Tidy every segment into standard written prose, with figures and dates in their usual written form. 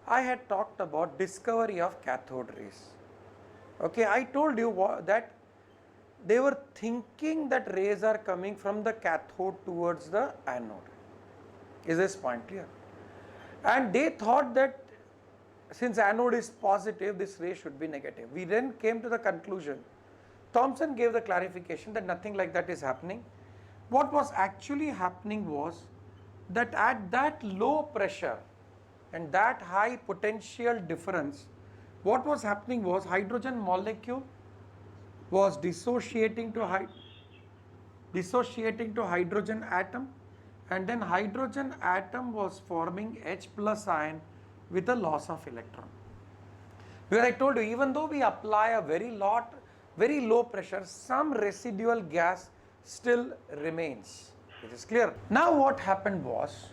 I had talked about discovery of cathode rays. Okay, I told you that they were thinking that rays are coming from the cathode towards the anode. Is this point clear? And they thought that since anode is positive, this ray should be negative. We then came to the conclusion. Thomson gave the clarification that nothing like that is happening. What was actually happening was that at that low pressure and that high potential difference, what was happening was hydrogen molecule was dissociating to hydrogen atom, and then hydrogen atom was forming H plus ion with a loss of electron. Where I told you, even though we apply a very low pressure, some residual gas still remains. It is clear. Now what happened was,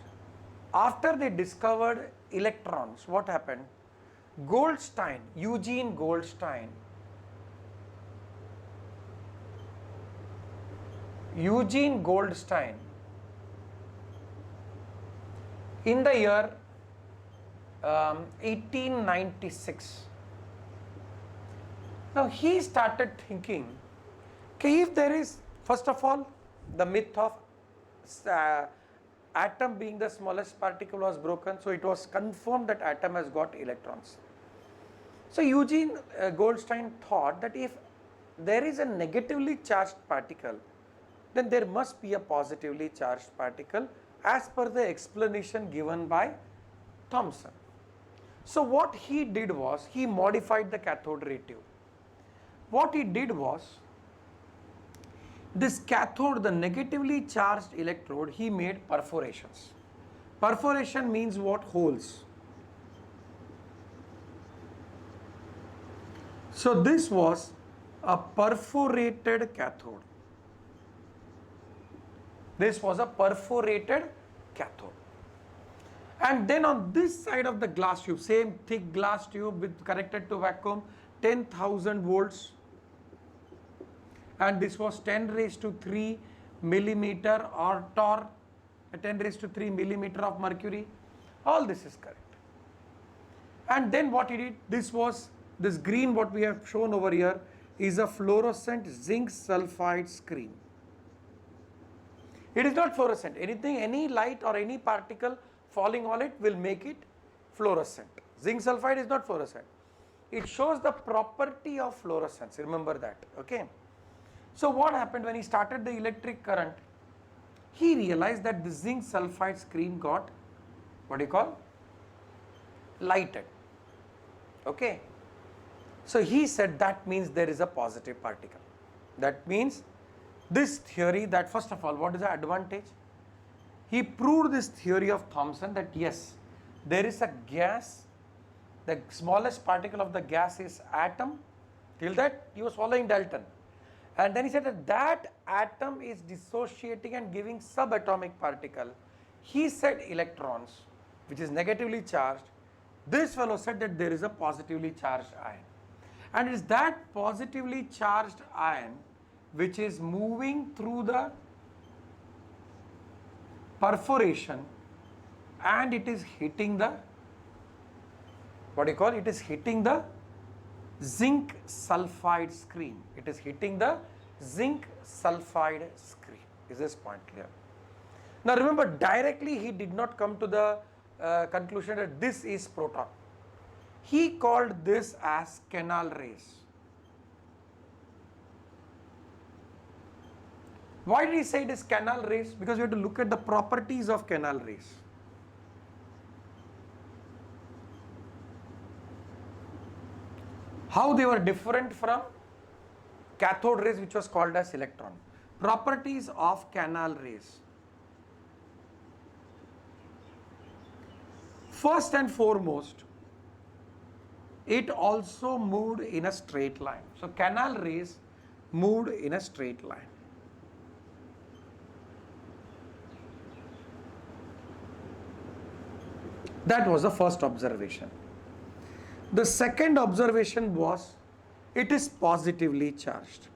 after they discovered electrons, what happened? Eugene Goldstein in the year 1896. Now he started thinking, okay, if there is, first of all, the myth of atom being the smallest particle was broken, so it was confirmed that atom has got electrons. So Eugene Goldstein thought that if there is a negatively charged particle, then there must be a positively charged particle as per the explanation given by Thomson. So what he did was, he modified the cathode ray tube. What he did was, this cathode, the negatively charged electrode, he made perforations. Perforation means what? Holes. So this was a perforated cathode. This was a perforated cathode. And then on this side of the glass tube, same thick glass tube with connected to vacuum, 10,000 volts. And this was 10 raised to 3 millimeter or torr, 10 raised to 3 millimeter of mercury. All this is correct. And then what he did, this green what we have shown over here is a fluorescent zinc sulfide screen. It is not fluorescent. Any light or any particle falling on it will make it fluorescent. Zinc sulfide is not fluorescent. It shows the property of fluorescence. Remember that. Okay. So what happened when he started the electric current? He realized that the zinc sulfide screen got, what do you call? Lighted. Okay. So he said that means there is a positive particle. That means this theory, that first of all, what is the advantage? He proved this theory of Thomson that yes, there is a gas, the smallest particle of the gas is atom. Till that he was following Dalton. And then he said that that atom is dissociating and giving subatomic particle. He said electrons, which is negatively charged. This fellow said that there is a positively charged ion. And it is that positively charged ion which is moving through the perforation and it is hitting the, what do you call it? It is hitting the zinc sulfide screen. It is hitting the zinc sulfide screen. Is this point clear? Now remember, directly he did not come to the conclusion that this is proton. He called this as canal rays. Why did he say it is canal rays? Because we have to look at the properties of canal rays. How they were different from cathode rays, which was called as electron. Properties of canal rays. First and foremost, it also moved in a straight line. So canal rays moved in a straight line. That was the first observation. The second observation was, it is positively charged.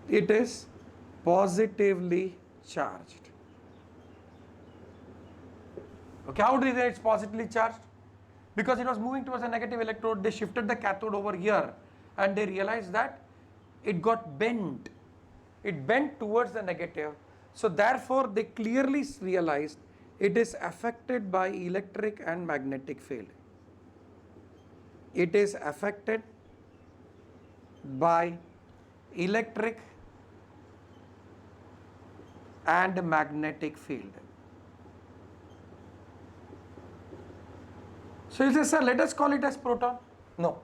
It is positively charged. Okay, how do they know it's positively charged? Because it was moving towards a negative electrode, they shifted the cathode over here and they realized that it got bent. It bent towards the negative. So therefore they clearly realized it is affected by electric and magnetic field. It is affected by electric and magnetic field. So you say, sir, let us call it as proton. No.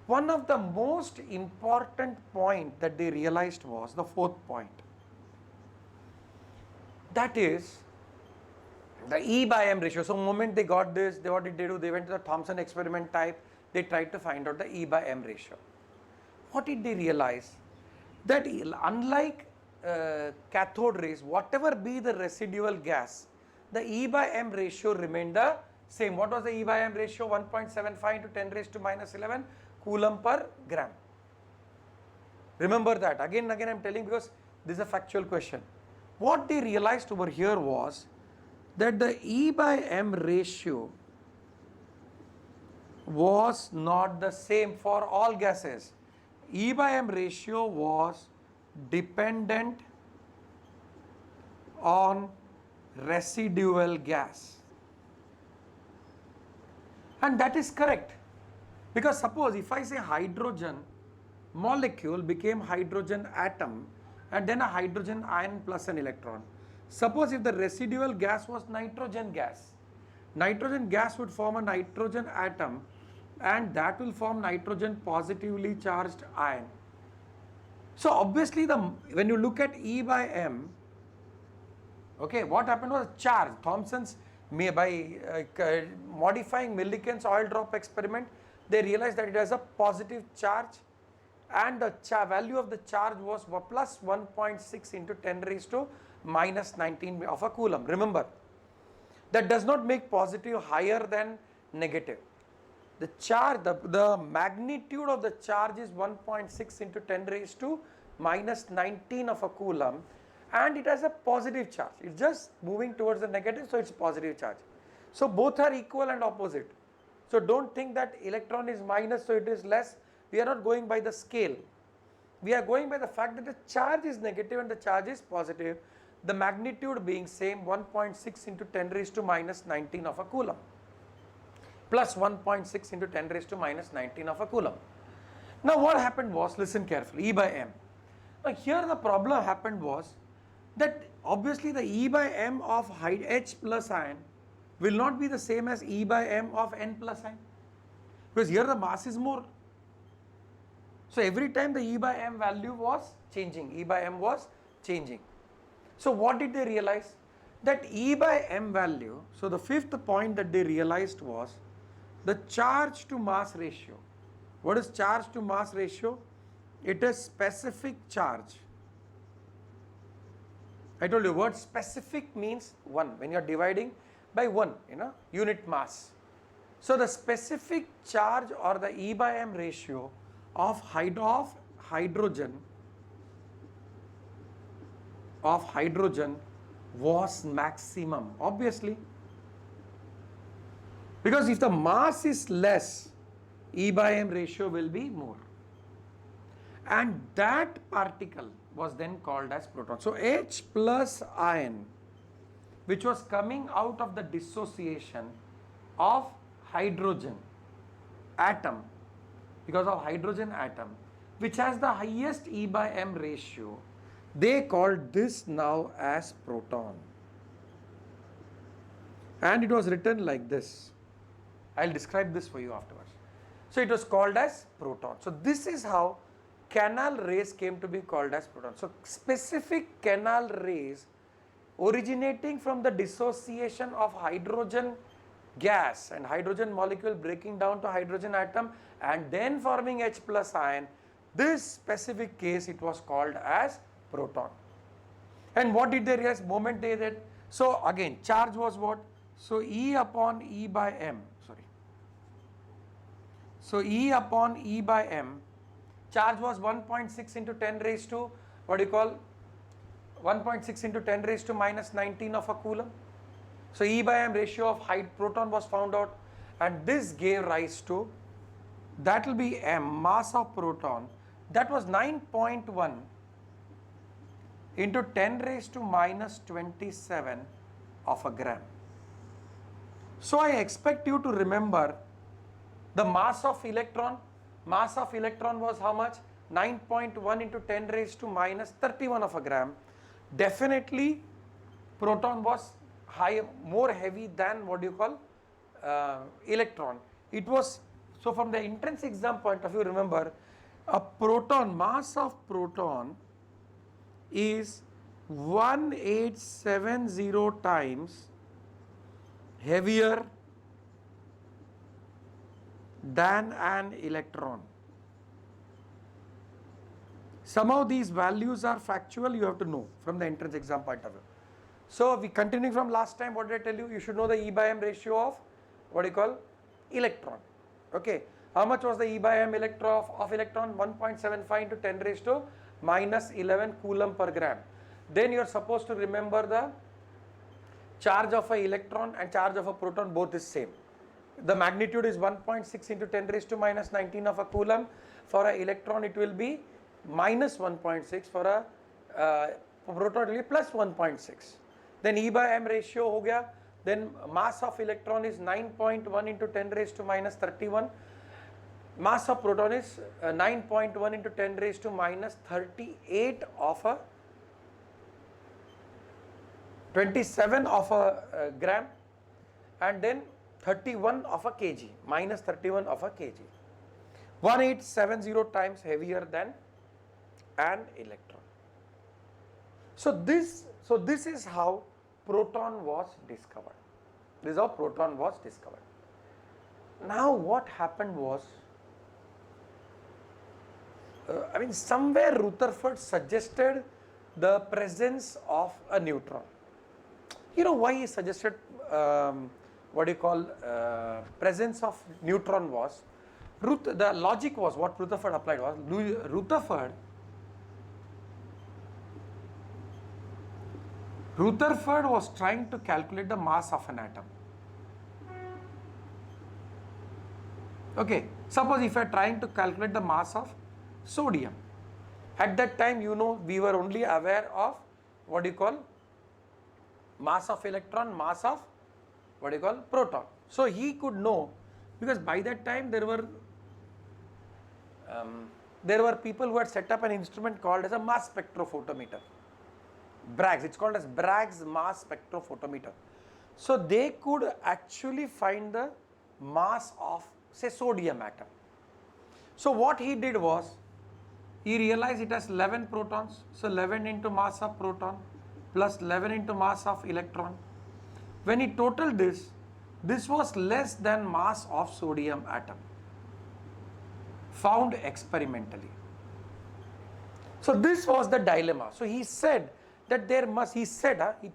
One of the most important point that they realized was the fourth point. That is the E by M ratio. So moment they got this, what did they do? They went to the Thomson experiment type. They tried to find out the E by M ratio. What did they realize? That unlike cathode rays, whatever be the residual gas, the E by M ratio remained the same. What was the E by M ratio? 1.75 into 10 raised to minus 11 coulomb per gram. Remember that. Again and again I am telling because this is a factual question. What they realized over here was that the E by M ratio was not the same for all gases. E by M ratio was dependent on residual gas. And that is correct. Because suppose if I say hydrogen molecule became hydrogen atom and then a hydrogen ion plus an electron. Suppose if the residual gas was nitrogen gas would form a nitrogen atom and that will form nitrogen positively charged ion. So obviously when you look at E by M, okay, what happened was charge. Thomson's by modifying Millikan's oil drop experiment, they realized that it has a positive charge and the value of the charge was plus 1.6 into 10 raised to minus 19 of a coulomb. Remember, that does not make positive higher than negative. The charge, the magnitude of the charge is 1.6 into 10 raised to minus 19 of a coulomb and it has a positive charge. It's just moving towards the negative, so it's positive charge. So both are equal and opposite. So don't think that electron is minus, so it is less. We are not going by the scale. We are going by the fact that the charge is negative and the charge is positive. The magnitude being same, 1.6 into 10 raised to minus 19 of a coulomb plus 1.6 into 10 raised to minus 19 of a coulomb. Now what happened was, listen carefully, E by M. Now here the problem happened was that obviously the E by M of H plus ion will not be the same as E by M of N plus ion, because here the mass is more. So every time the E by M value was changing, E by M was changing. So what did they realize? That E by M value, so the fifth point that they realized was the charge to mass ratio. What is charge to mass ratio? It is specific charge. I told you word specific means 1 when you are dividing by 1, unit mass. So the specific charge or the E by M ratio of hydrogen was maximum, obviously, because if the mass is less, E by M ratio will be more, and that particle was then called as proton. So H plus ion, which was coming out of the dissociation of hydrogen atom, because of hydrogen atom, which has the highest E by M ratio, they called this now as proton. And it was written like this. I'll describe this for you afterwards. So it was called as proton. So this is how canal rays came to be called as proton. So specific canal rays originating from the dissociation of hydrogen gas and hydrogen molecule breaking down to hydrogen atom and then forming H plus ion, this specific case it was called as proton. And what did they realize moment they did? So again, charge was what? So E upon E by M, So E upon E by M, charge was 1.6 into 10 raised to, 1.6 into 10 raised to minus 19 of a coulomb. So E by m ratio of height proton was found out, and this gave rise to, that will be m, mass of proton, that was 9.1 into 10 raised to minus 27 of a gram. So I expect you to remember the mass of electron. Mass of electron was how much? 9.1 into 10 raised to minus 31 of a gram. Definitely proton was higher, more heavy than what you call electron. It was, so from the entrance exam point of view, remember, a proton, mass of proton is 1870 times heavier than an electron. Somehow these values are factual, you have to know from the entrance exam point of view. So we continuing from last time, what did I tell you? You should know the E by m ratio of what you call electron. Okay, how much was the E by m of electron? 1.75 into 10 raised to minus 11 coulomb per gram. Then you are supposed to remember the charge of an electron and charge of a proton, both is same. The magnitude is 1.6 into 10 raised to minus 19 of a coulomb. For an electron it will be minus 1.6, for a proton it will be plus 1.6. Then E by m ratio ho gaya. Then mass of electron is 9.1 into 10 raised to minus 31. Mass of proton is 9.1 into 10 raised to minus 38 of a 27 of a gram, and then 31 of a kg, minus 31 of a kg. 1870 times heavier than an electron. So this is how proton was discovered. This is how proton was discovered. Now what happened was, somewhere Rutherford suggested the presence of a neutron. You know why he suggested presence of neutron was, the logic was, what Rutherford applied was, Rutherford was trying to calculate the mass of an atom. Okay, suppose if I am trying to calculate the mass of sodium, at that time, you know, we were only aware of what you call mass of electron, mass of what you call proton. So he could know, because by that time there were people who had set up an instrument called as a mass spectrophotometer. Bragg's, it's called as Bragg's mass spectrophotometer. So they could actually find the mass of, say, sodium atom. So what he did was, he realized it has 11 protons, so 11 into mass of proton plus 11 into mass of electron. When he totaled this was less than mass of sodium atom, found experimentally. So this was the dilemma. So he said that there must, he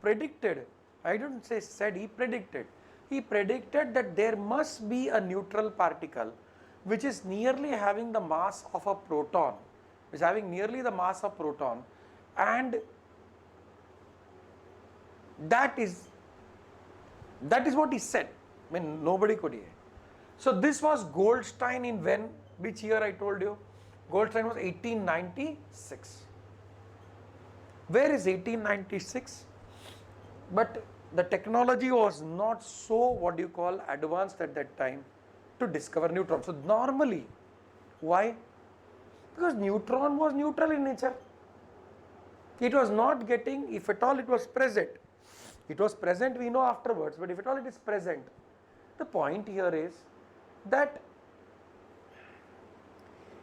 predicted, I don't say said, he predicted that there must be a neutral particle which is nearly having the mass of a proton, and that is what he said. I mean, nobody could hear. So this was Goldstein in when, which year I told you? Goldstein was 1896. Where is 1896? But the technology was not so what you call advanced at that time to discover neutron. So normally, why? Because neutron was neutral in nature. It was not getting, if at all it was present. It was present, we know afterwards, but if at all it is present, the point here is that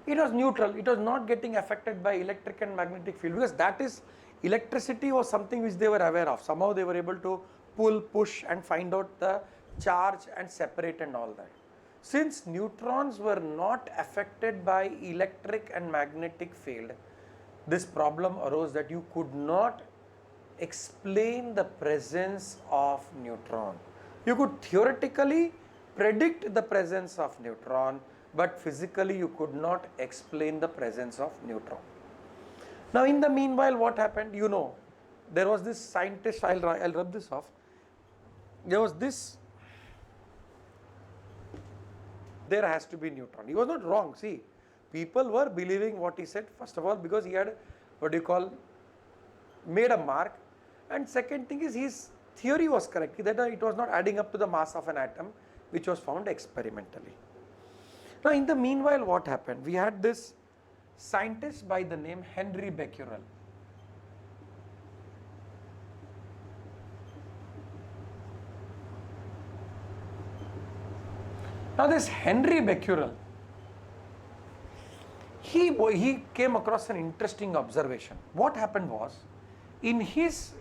it was neutral, it was not getting affected by electric and magnetic field, because that is, electricity was something which they were aware of. Somehow they were able to pull, push and find out the charge and separate and all that. Since neutrons were not affected by electric and magnetic field, this problem arose that you could not explain the presence of neutron. You could theoretically predict the presence of neutron, but physically you could not explain the presence of neutron. Now in the meanwhile, what happened? You know, there was this scientist, I'll rub this off. there was this, there has to be neutron. He was not wrong. See, people were believing what he said, first of all, because he had what you call made a mark, and second thing is his theory was correct, that it was not adding up to the mass of an atom, which was found experimentally. Now, in the meanwhile, what happened? We had this scientist by the name Henry Becquerel. Now, this Henry Becquerel, he came across an interesting observation. What happened was, in his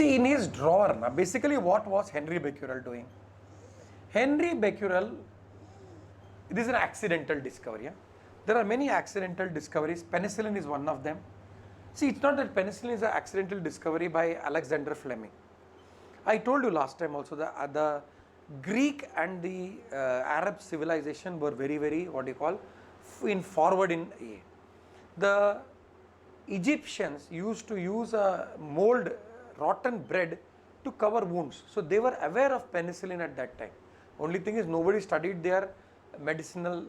in his drawer, basically what was Henry Becquerel doing? Henry Becquerel, it is an accidental discovery. There are many accidental discoveries. Penicillin is one of them. See, it's not that penicillin is an accidental discovery by Alexander Fleming. I told you last time also that the Greek and the Arab civilization were very, very, what you call, forward in A. The Egyptians used to use a mold rotten bread to cover wounds. So they were aware of penicillin at that time. Only thing is, nobody studied their medicinal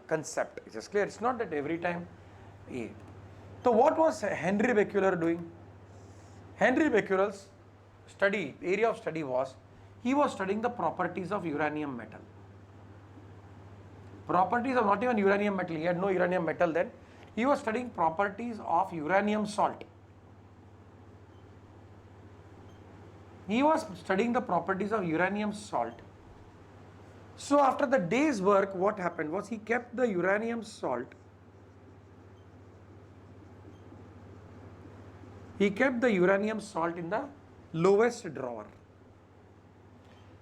concept. It's just clear. It's not that every time A. So what was Henry Becquerel doing? Henry Becquerel's area of study was, he was studying the properties of uranium metal. Properties of not even uranium metal, he had no uranium metal then. He was studying properties of uranium salt. He was studying the properties of uranium salt. So after the day's work, what happened was, he kept the uranium salt, in the lowest drawer,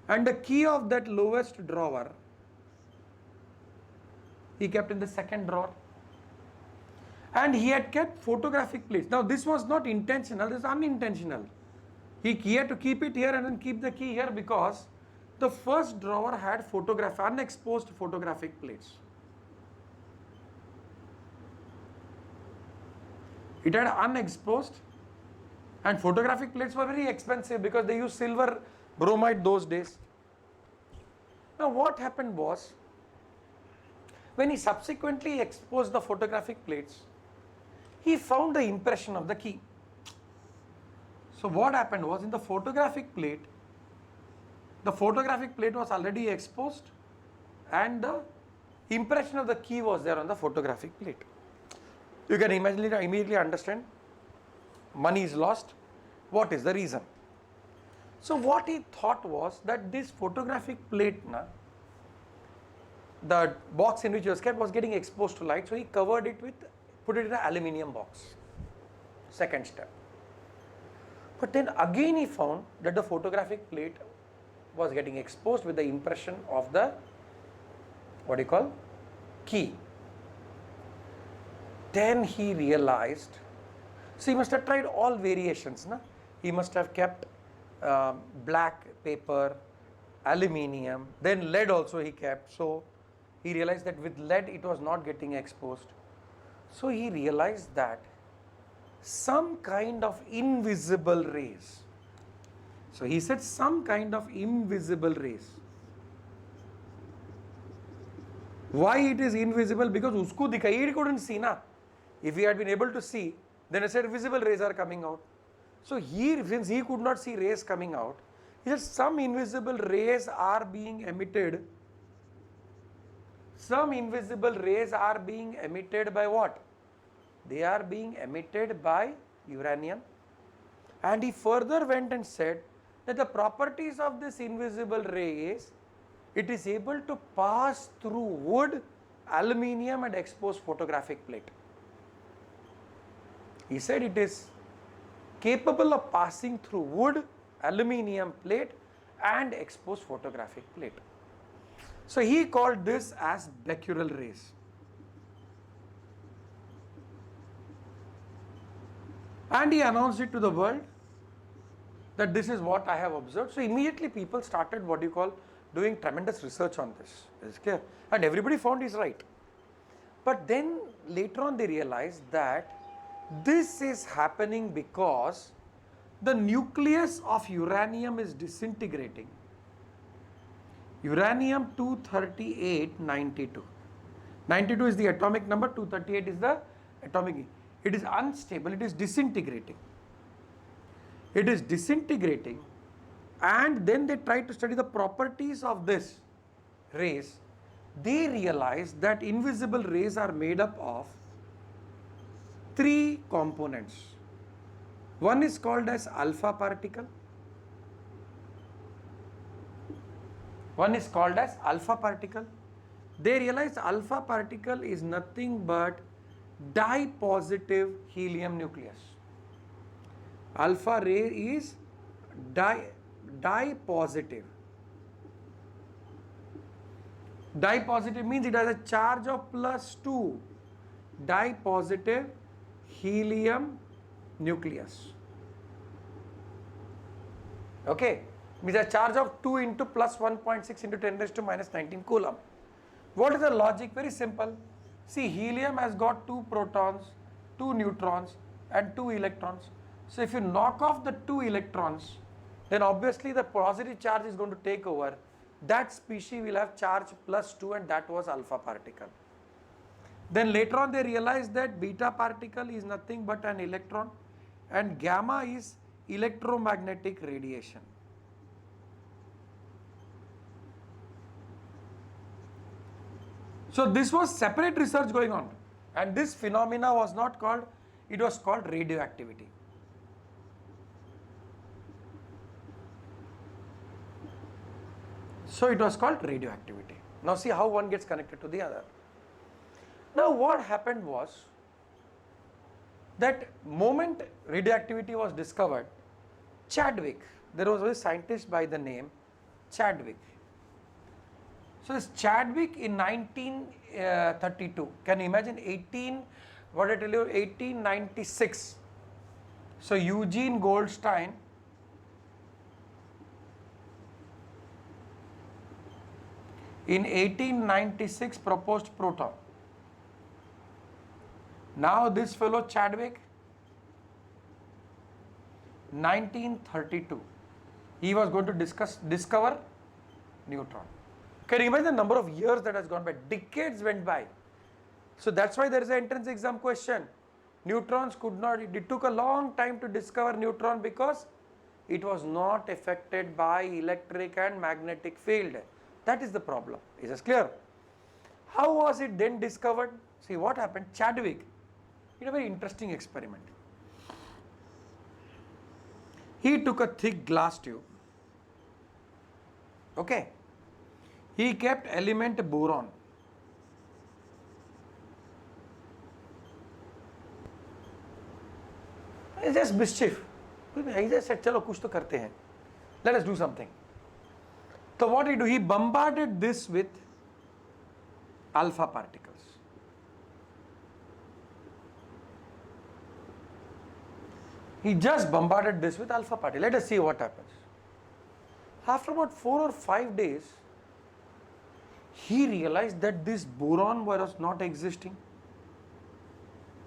and the key of that lowest drawer he kept in the second drawer, and he had kept photographic plates. Now this was not intentional, this is unintentional. He had to keep it here and then keep the key here, because the first drawer had unexposed photographic plates. It had unexposed, and photographic plates were very expensive because they used silver bromide those days. Now what happened was, when he subsequently exposed the photographic plates, he found the impression of the key. So what happened was, in the photographic plate was already exposed, and the impression of the key was there on the photographic plate. You can immediately understand, money is lost. What is the reason? So what he thought was that this photographic plate, the box in which it was kept was getting exposed to light, so he covered it with, put it in an aluminium box. Second step. But then again he found that the photographic plate was getting exposed with the impression of the, what you call, key. Then he realized, so he must have tried all variations. He must have kept black paper, aluminium, then lead also he kept. So he realized that with lead it was not getting exposed. So he realized that some kind of invisible rays. So he said some kind of invisible rays. Why it is invisible? Because usko dikhai, he couldn't see na. If he had been able to see, then I said visible rays are coming out. So since he could not see rays coming out, he said some invisible rays are being emitted. Some invisible rays are being emitted by what? They are being emitted by uranium. And he further went and said that the properties of this invisible ray is, it is able to pass through wood, aluminium and expose photographic plate. He said it is capable of passing through wood, aluminium plate and exposed photographic plate. So he called this as Becquerel rays. And he announced it to the world that this is what I have observed. So immediately people started what you call doing tremendous research on this. Is clear? And everybody found he's right. But then later on they realized that This is happening because the nucleus of uranium is disintegrating. Uranium 238 92. 92 is the atomic number, 238 is the atomic. It is unstable, it is disintegrating. It is disintegrating, and then they try to study the properties of this rays. They realize that invisible rays are made up of three components. One is called as alpha particle. One is called as alpha particle. They realize alpha particle is nothing but dye-positive helium nucleus. Alpha ray is dye-positive. Dye-positive means it has a charge of +2. Dye-positive helium nucleus. Okay, means a charge of 2 into plus 1.6 into 10 raised to minus 19 coulomb. What is the logic? Very simple. See, helium has got 2 protons, 2 neutrons and 2 electrons. So if you knock off the 2 electrons, then obviously the positive charge is going to take over. That species will have charge +2, and that was alpha particle. Then later on they realized that beta particle is nothing but an electron, and gamma is electromagnetic radiation. So this was separate research going on, and this phenomena was not called, it was called radioactivity. So it was called radioactivity. Now see how one gets connected to the other. Now what happened was that moment radioactivity was discovered, Chadwick, there was a scientist by the name Chadwick. So this Chadwick in 1932, can you imagine 1896. So Eugene Goldstein in 1896 proposed proton. Now this fellow Chadwick, 1932, he was going to discover neutron. Can you imagine the number of years that has gone by? Decades went by. So that's why there is an entrance exam question. Neutrons could not, it took a long time to discover neutron because it was not affected by electric and magnetic field. That is the problem. Is this clear? How was it then discovered? See what happened, Chadwick did a very interesting experiment. He took a thick glass tube. Okay. He kept element boron. It's just mischief. He just said, "Chalo, kuch to karte hain. Let us do something." So what did he do? He bombarded this with alpha particles. He just bombarded this with alpha particles. Let us see what happens. After about 4 or 5 days, he realized that this boron was not existing.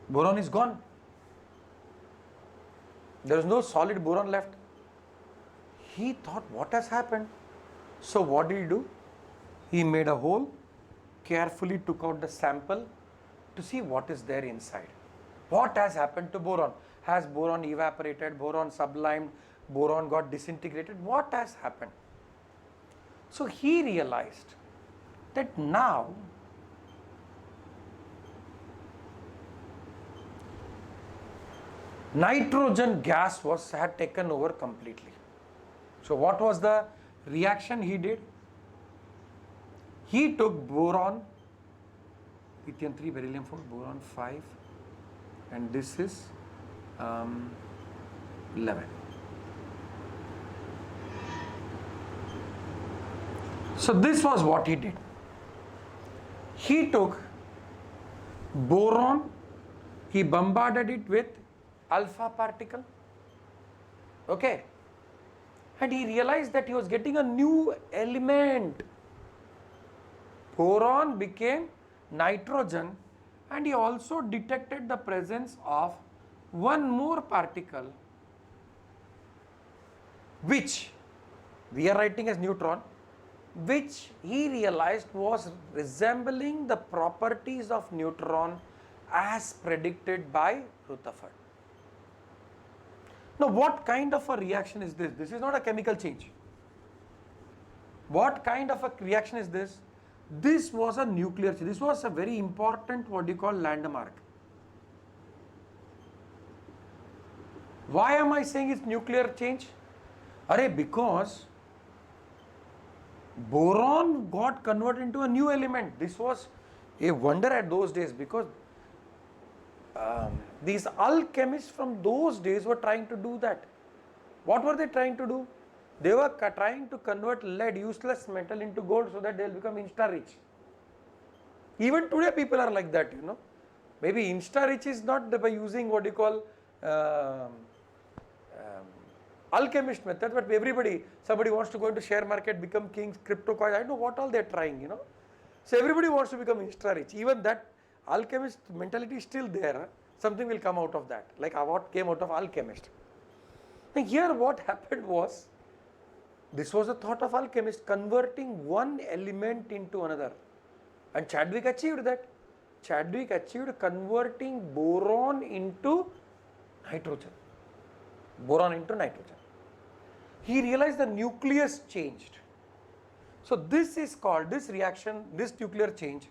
Boron is gone. There is no solid boron left. He thought, what has happened? So what did he do? He made a hole, carefully took out the sample to see what is there inside. What has happened to boron? Has boron evaporated, boron sublimed, boron got disintegrated? What has happened? So he realized that now nitrogen gas had taken over completely. So what was the reaction he did? He took boron, lithium 3, beryllium 4, boron 5, and this is 11. So this was what he did. He took boron, he bombarded it with alpha particle, okay, and he realized that he was getting a new element. Boron became nitrogen, and he also detected the presence of one more particle which we are writing as neutron, which he realized was resembling the properties of neutron as predicted by Rutherford. Now, what kind of a reaction is this? This is not a chemical change. What kind of a reaction is this? This was a nuclear change. This was a very important, what you call, landmark. Why am I saying it's nuclear change? Because boron got converted into a new element. This was a wonder at those days, because these alchemists from those days were trying to do that. What were they trying to do? They were trying to convert lead, useless metal, into gold so that they will become insta-rich. Even today people are like that, Maybe insta-rich is not by using what you call alchemist method, but somebody wants to go into share market, become kings, crypto coins, I don't know what all they are trying, So everybody wants to become insta-rich. Even that alchemist mentality is still there. Something will come out of that, like what came out of alchemist. And here what happened was, this was the thought of alchemist, converting one element into another. And Chadwick achieved that. Chadwick achieved converting boron into nitrogen. Boron into nitrogen. He realized the nucleus changed. So this is called, this reaction, this nuclear change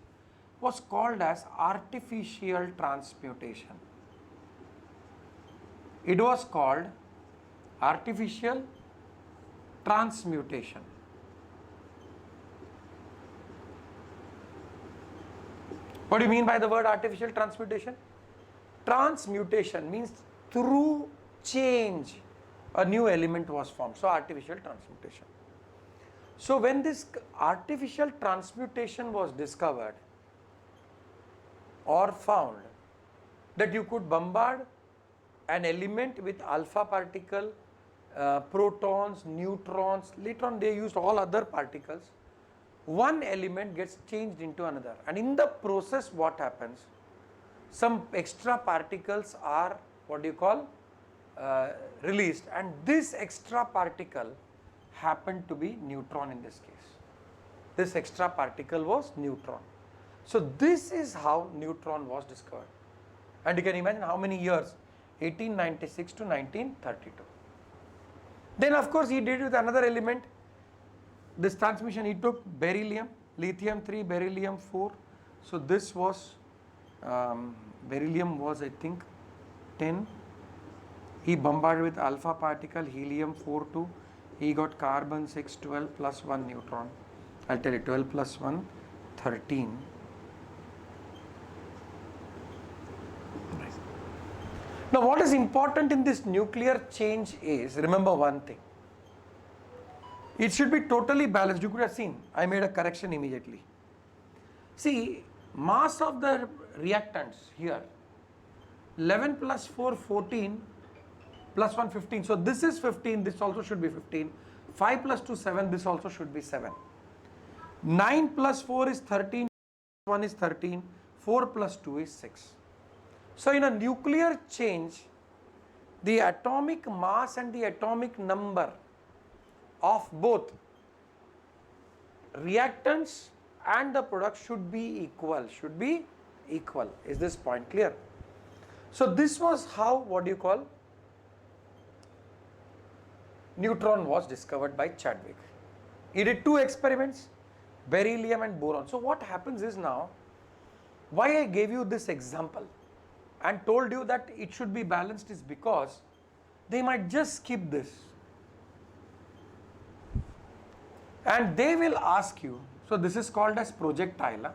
was called as artificial transmutation. It was called artificial transmutation. What do you mean by the word artificial transmutation? Transmutation means through change a new element was formed. So artificial transmutation. So when this artificial transmutation was discovered or found, that you could bombard an element with alpha particle, protons, neutrons, later on they used all other particles, one element gets changed into another, and in the process what happens, some extra particles are what do you call released, and this extra particle happened to be neutron in this case. This extra particle was neutron. So this is how neutron was discovered, and you can imagine how many years, 1896 to 1932. Then of course he did with another element, this transmission. He took beryllium, lithium 3, beryllium 4. So this was, beryllium was I think 10. He bombarded with alpha particle, helium 4 2. He got carbon 6, 12 plus 1 neutron. I'll tell you, 12 plus 1, 13. Now what is important in this nuclear change is, remember one thing, it should be totally balanced. You could have seen, I made a correction immediately. See, mass of the reactants here, 11 plus 4, 14, plus 1, 15. So this is 15, this also should be 15. 5 plus 2, 7, this also should be 7. 9 plus 4 is 13, 1 is 13, 4 plus 2 is 6. So in a nuclear change, the atomic mass and the atomic number of both reactants and the product should be equal, Is this point clear? So this was how, what do you call, neutron was discovered by Chadwick. He did 2 experiments, beryllium and boron. So what happens is now, why I gave you this example and told you that it should be balanced is because they might just skip this. And they will ask you, so this is called as projectile.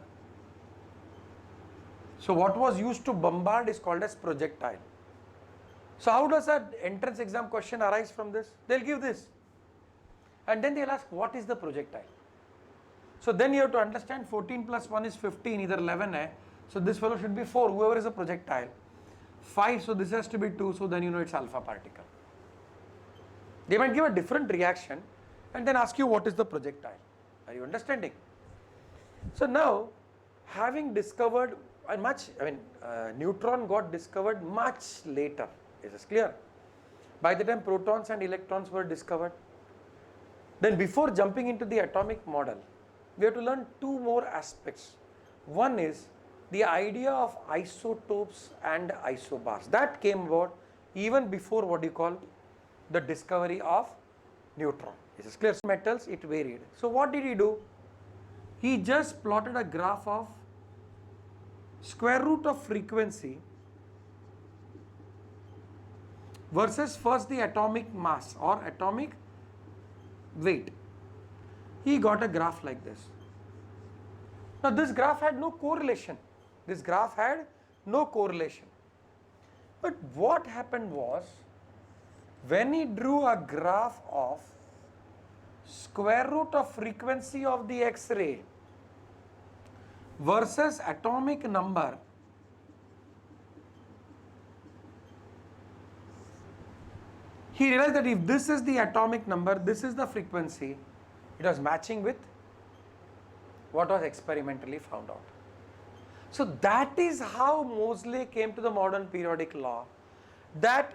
So what was used to bombard is called as projectile. So how does an entrance exam question arise from this? They'll give this. And then they'll ask, what is the projectile? So then you have to understand 14 plus 1 is 15, either 11 hai. So this fellow should be 4, whoever is a projectile. 5, so this has to be 2, so then you know it's alpha particle. They might give a different reaction and then ask you what is the projectile. Are you understanding? So now, having discovered neutron got discovered much later. Is this clear? By the time protons and electrons were discovered. Then before jumping into the atomic model, we have to learn two more aspects. One is the idea of isotopes and isobars. That came about even before what you call the discovery of neutron. It is clear. Metals, it varied. So what did he do? He just plotted a graph of square root of frequency versus first the atomic mass or atomic weight. He got a graph like this. Now this graph had no correlation. This graph had no correlation. But what happened was, when he drew a graph of square root of frequency of the X-ray versus atomic number, he realized that if this is the atomic number, this is the frequency, it was matching with what was experimentally found out. So that is how Moseley came to the modern periodic law, that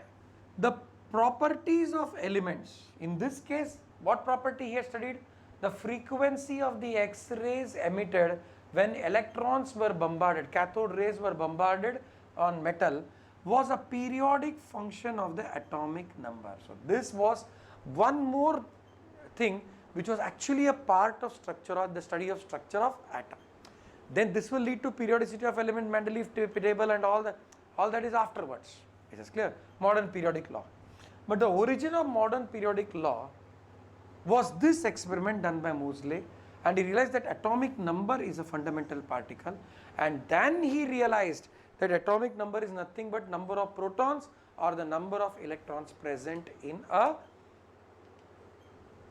the properties of elements, in this case, what property he has studied? The frequency of the X-rays emitted when electrons were bombarded, cathode rays were bombarded on metal, was a periodic function of the atomic number. So this was one more thing which was actually a part of structure or the study of structure of atom. Then this will lead to periodicity of element, Mendeleev table and all that is afterwards. It is clear. Modern periodic law. But the origin of modern periodic law was this experiment done by Moseley, and he realized that atomic number is a fundamental particle, and then he realized that atomic number is nothing but number of protons or the number of electrons present in a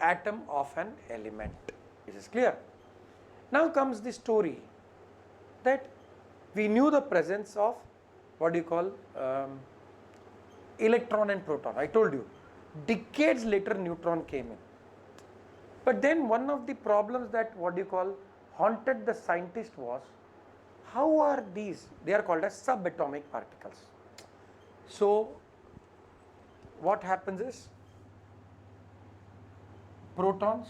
atom of an element. This is clear. Now comes the story that we knew the presence of what do you call electron and proton. I told you, decades later neutron came in. But then one of the problems that what do you call haunted the scientist was, how are these? They are called as subatomic particles. So what happens is, protons,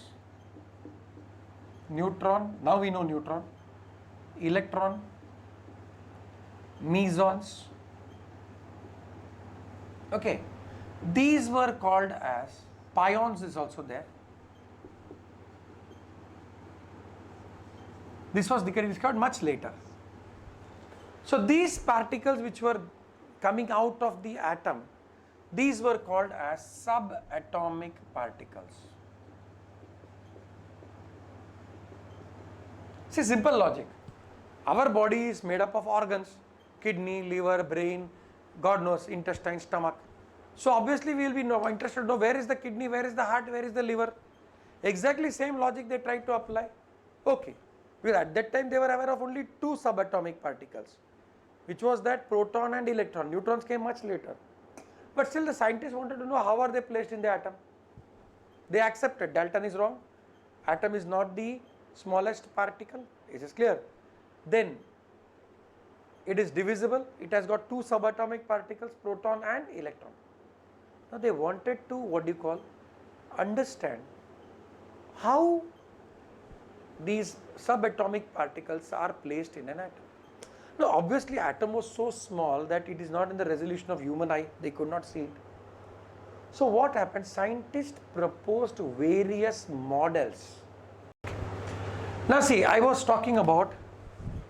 neutron, now we know neutron, electron, mesons, okay, these were called as, pions is also there. This was discovered much later. So these particles which were coming out of the atom, these were called as subatomic particles. See, simple logic. Our body is made up of organs, kidney, liver, brain, God knows, intestine, stomach. So obviously we will be interested to know where is the kidney, where is the heart, where is the liver. Exactly same logic they tried to apply. Okay. Because at that time they were aware of only two subatomic particles, which was that proton and electron. Neutrons came much later. But still the scientists wanted to know how are they placed in the atom. They accepted Dalton is wrong. Atom is not the smallest particle. It is clear. Then it is divisible. It has got two subatomic particles, proton and electron. Now they wanted to what do you call understand how these subatomic particles are placed in an atom. Now obviously atom was so small that it is not in the resolution of human eye, they could not see it. So what happened? Scientists proposed various models. Now see, I was talking about,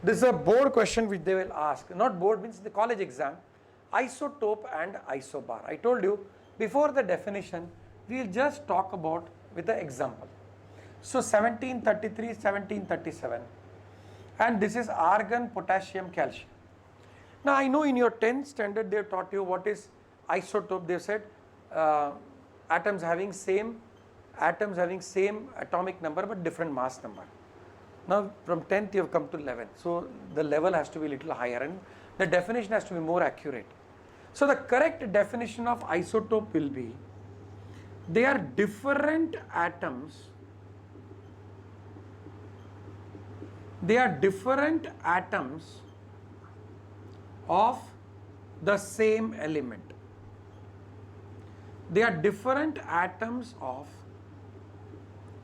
this is a board question which they will ask, not board means the college exam, isotope and isobar. I told you before the definition, we will just talk about with the example. So 1733, 1737, and this is argon, potassium, calcium. Now I know in your 10th standard they have taught you what is isotope. They have said atoms having same atomic number but different mass number. Now from 10th you have come to 11th, so the level has to be a little higher and the definition has to be more accurate. So the correct definition of isotope will be, they are different atoms. They are different atoms of the same element. They are different atoms of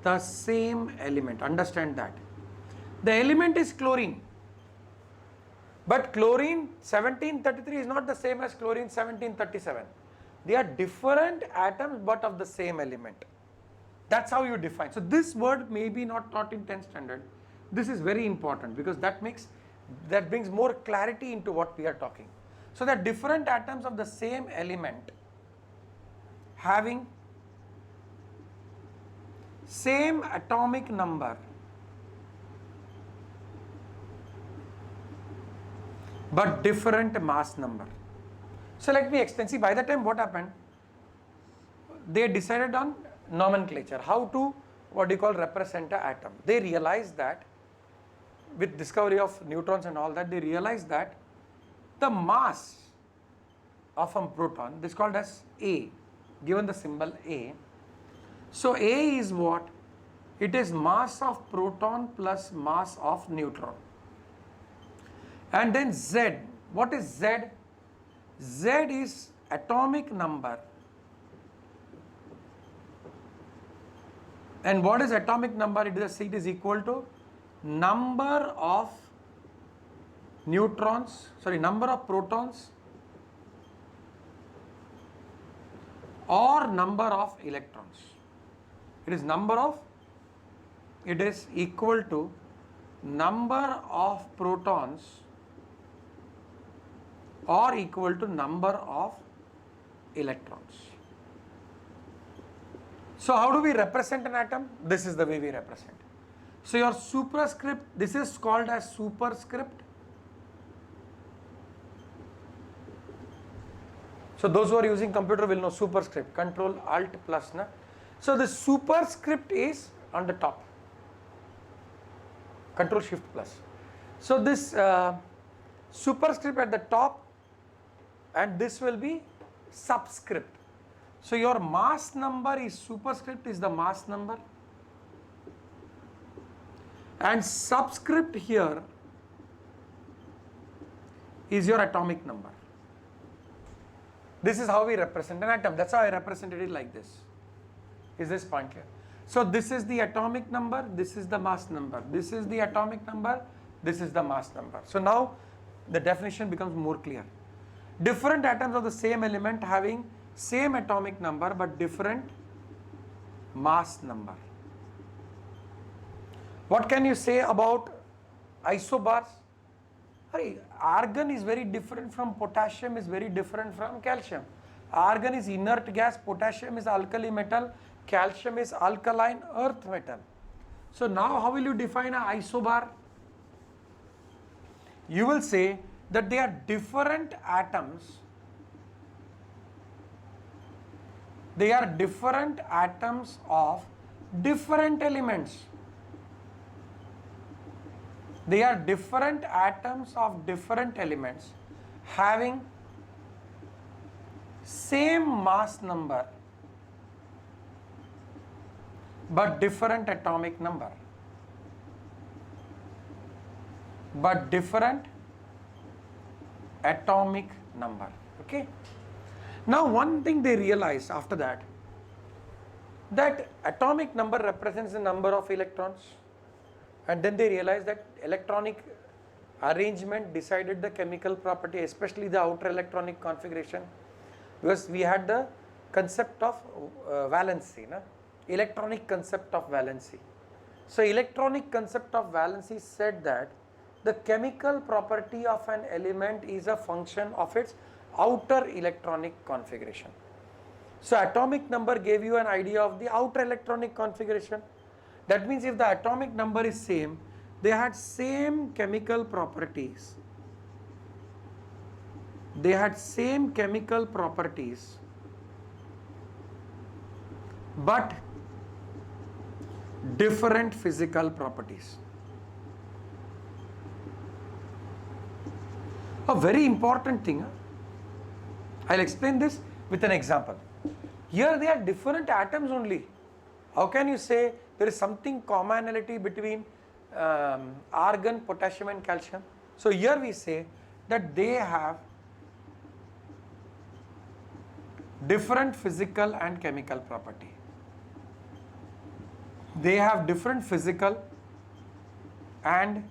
the same element. Understand that. The element is chlorine. But chlorine 1733 is not the same as chlorine 1737. They are different atoms but of the same element. That's how you define. So this word may be not taught in 10th standard. This is very important because that brings more clarity into what we are talking. So they are different atoms of the same element having same atomic number but different mass number. So let me explain. See, by the time what happened, they decided on nomenclature, how to represent an atom. They realized that with discovery of neutrons and all that, they realized that the mass of a proton, this is called as A, given the symbol A. So A is what? It is mass of proton plus mass of neutron. And then Z, what is Z? Z is atomic number. And what is atomic number? It is equal to number of number of protons or number of electrons. It is equal to number of protons or equal to number of electrons. So how do we represent an atom? This is the way we represent. So your superscript, this is called as superscript. So those who are using computer will know superscript, Control Alt plus. So the superscript is on the top, Control Shift plus. So this superscript at the top, and this will be subscript. So your mass number is superscript is the mass number, and subscript here is your atomic number. This is how we represent an atom. That's how I represented it like this. Is this point clear? So this is the atomic number, this is the mass number. This is the atomic number, this is the mass number. So now the definition becomes more clear. Different atoms of the same element having same atomic number but different mass number. What can you say about isobars? Argon is very different from potassium, is very different from calcium. Argon is inert gas, potassium is alkali metal, calcium is alkaline earth metal. So now how will you define an isobar? You will say that they are different atoms. They are different atoms of different elements. They are different atoms of different elements having same mass number but different atomic number. But different atomic number. Okay. Now one thing they realized after that atomic number represents the number of electrons, and then they realized that electronic arrangement decided the chemical property, especially the outer electronic configuration, because we had the concept of valency, electronic concept of valency. So electronic concept of valency said that the chemical property of an element is a function of its outer electronic configuration. So atomic number gave you an idea of the outer electronic configuration. That means if the atomic number is same, they had same chemical properties. They had same chemical properties, but different physical properties. A very important thing. I'll explain this with an example. Here they are different atoms only. How can you say there is something commonality between argon, potassium and calcium? So here we say that they have different physical and chemical property. They have different physical and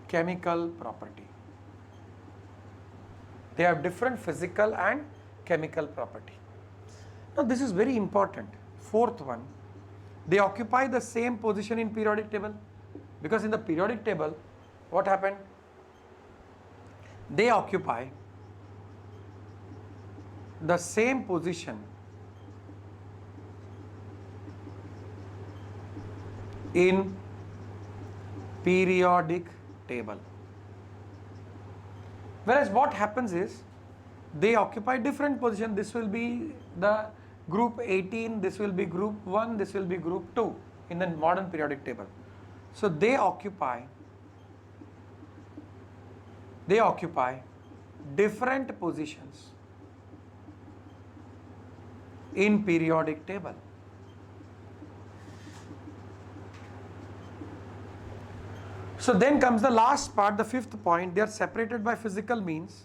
chemical property. They have different physical and chemical property. Now this is very important. Fourth one, they occupy the same position in periodic table, because in the periodic table, what happened? They occupy the same position in periodic table. Whereas what happens is, they occupy different position. This will be the group 18, this will be group 1, this will be group 2 in the modern periodic table. So they occupy different positions in periodic table. So then comes the last part, the fifth point. They are separated by physical means.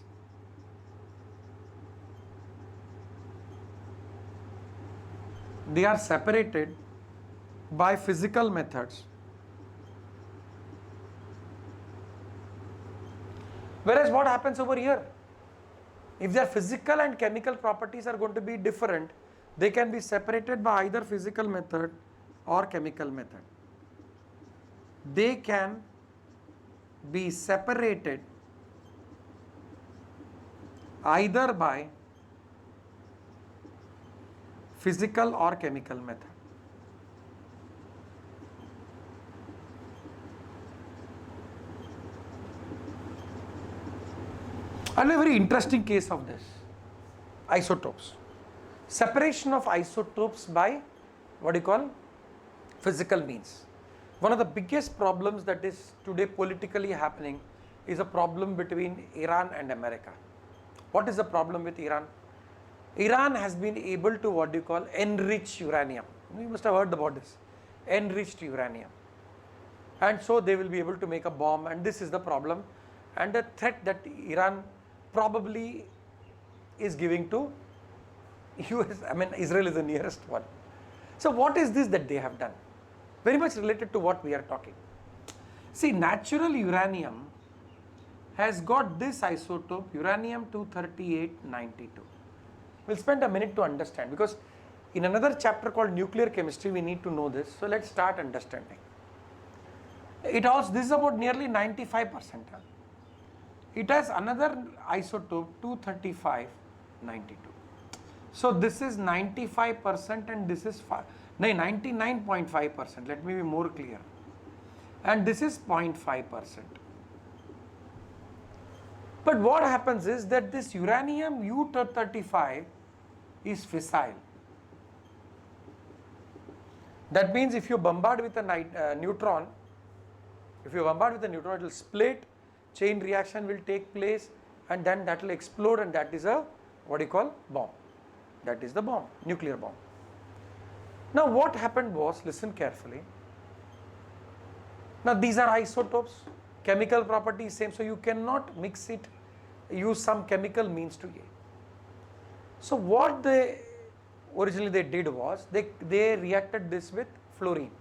They are separated by physical methods. Whereas what happens over here? If their physical and chemical properties are going to be different, they can be separated by either physical method or chemical method. They can be separated either by physical or chemical method. And a very interesting case of this, isotopes. Separation of isotopes by what do you call physical means. One of the biggest problems that is today politically happening is a problem between Iran and America. What is the problem with Iran? Iran has been able to what do you call enrich uranium. You must have heard about this, enriched uranium. And so they will be able to make a bomb, and this is the problem and the threat that Iran probably is giving to US. I mean, Israel is the nearest one. So what is this that they have done? Very much related to what we are talking. See, natural uranium has got this isotope, uranium-238-92. We'll spend a minute to understand, because in another chapter called nuclear chemistry, we need to know this. So let's start understanding. It also, this is about nearly 95%. It has another isotope, 235-92. So this is 95% and this is 99.5%. Let me be more clear. And this is 0.5%. But what happens is that this uranium U-235 is fissile. That means if you bombard with a neutron, it will split, chain reaction will take place, and then that will explode, and that is a what do you call bomb. That is the bomb, nuclear bomb. Now what happened was, listen carefully. Now these are isotopes, chemical property is same, so you cannot mix it, use some chemical means to it. So what they originally did was, they reacted this with fluorine.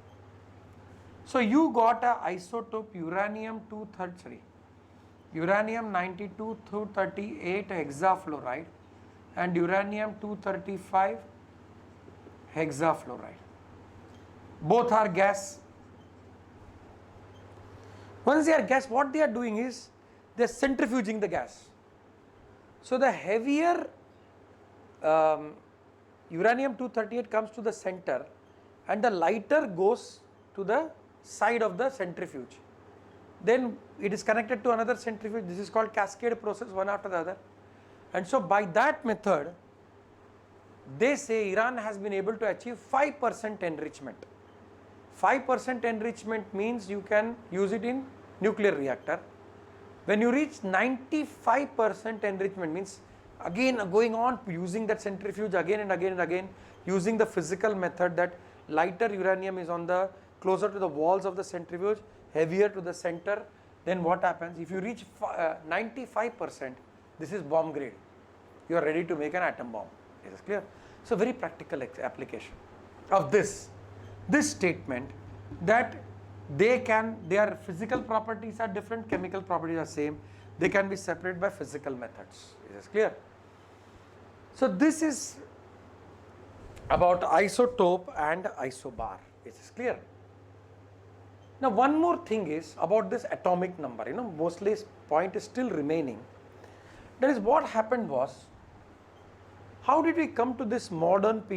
So you got a isotope uranium-92-38 hexafluoride and uranium-235 hexafluoride. Both are gas. Once they are gas, what they are doing is they are centrifuging the gas. So the heavier uranium-238 comes to the center, and the lighter goes to the side of the centrifuge. Then it is connected to another centrifuge. This is called cascade process, one after the other. And so by that method, they say Iran has been able to achieve 5% enrichment. 5% enrichment means you can use it in nuclear reactor. When you reach 95% enrichment means again going on using that centrifuge again and again and again, using the physical method that lighter uranium is on the closer to the walls of the centrifuge, heavier to the center. Then what happens? If you reach 95%, this is bomb grade. You are ready to make an atom bomb. Is it clear? So very practical application of this statement, that their physical properties are different, chemical properties are same, they can be separated by physical methods. Is it clear? So this is about isotope and isobar. It is clear. Now one more thing is about this atomic number, mostly point is still remaining. That is, what happened was, how did we come to this modern period